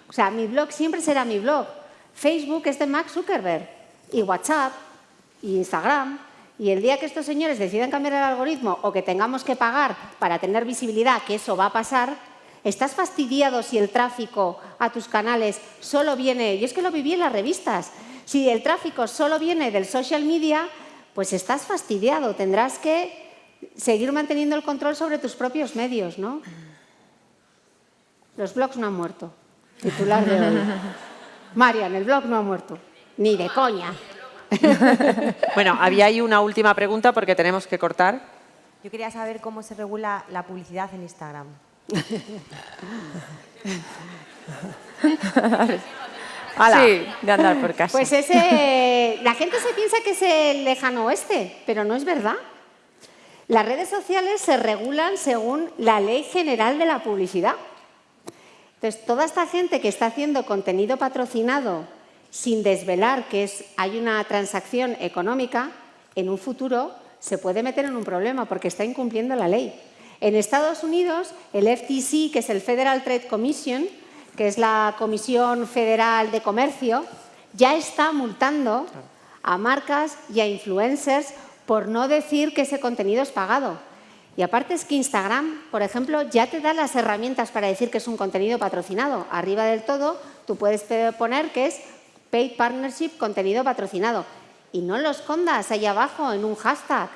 Speaker 6: O sea, mi blog siempre será mi blog. Facebook es de Mark Zuckerberg. Y WhatsApp. Y Instagram. Y el día que estos señores decidan cambiar el algoritmo o que tengamos que pagar para tener visibilidad, que eso va a pasar, ¿estás fastidiado si el tráfico a tus canales solo viene... Yo es que lo viví en las revistas. Si el tráfico solo viene del social media... pues estás fastidiado, tendrás que seguir manteniendo el control sobre tus propios medios, ¿no? Los blogs no han muerto. Titular de hoy. Marian, el blog no ha muerto. Ni de coña.
Speaker 9: Bueno, había ahí una última pregunta porque tenemos que cortar.
Speaker 10: Yo quería saber cómo se regula la publicidad en Instagram.
Speaker 9: Sí, de andar por casa.
Speaker 6: Pues la gente se piensa que es el lejano oeste, pero no es verdad. Las redes sociales se regulan según la Ley General de la Publicidad. Entonces, toda esta gente que está haciendo contenido patrocinado sin desvelar que hay una transacción económica, en un futuro se puede meter en un problema porque está incumpliendo la ley. En Estados Unidos, el FTC, que es el Federal Trade Commission, que es la Comisión Federal de Comercio, ya está multando a marcas y a influencers por no decir que ese contenido es pagado. Y aparte es que Instagram, por ejemplo, ya te da las herramientas para decir que es un contenido patrocinado. Arriba del todo, tú puedes poner que es Paid Partnership, contenido patrocinado. Y no lo escondas ahí abajo en un hashtag.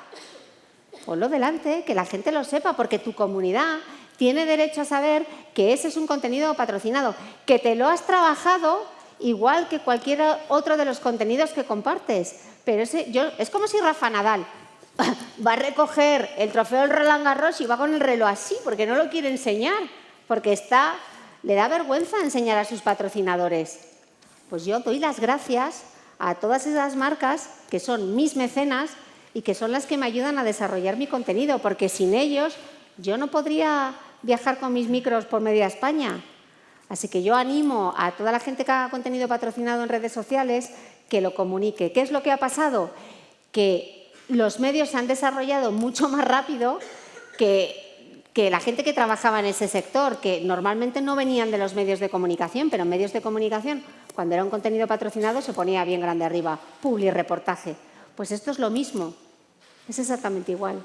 Speaker 6: Ponlo delante, que la gente lo sepa, porque tu comunidad tiene derecho a saber que ese es un contenido patrocinado, que te lo has trabajado igual que cualquier otro de los contenidos que compartes. Pero es como si Rafa Nadal va a recoger el trofeo del Roland Garros y va con el reloj así, porque no lo quiere enseñar, porque le da vergüenza enseñar a sus patrocinadores. Pues yo doy las gracias a todas esas marcas que son mis mecenas y que son las que me ayudan a desarrollar mi contenido, porque sin ellos yo no podría viajar con mis micros por media España. Así que yo animo a toda la gente que haga contenido patrocinado en redes sociales que lo comunique. ¿Qué es lo que ha pasado? Que los medios se han desarrollado mucho más rápido que la gente que trabajaba en ese sector, que normalmente no venían de los medios de comunicación, pero en medios de comunicación, cuando era un contenido patrocinado, se ponía bien grande arriba, publi reportaje. Pues esto es lo mismo, es exactamente igual.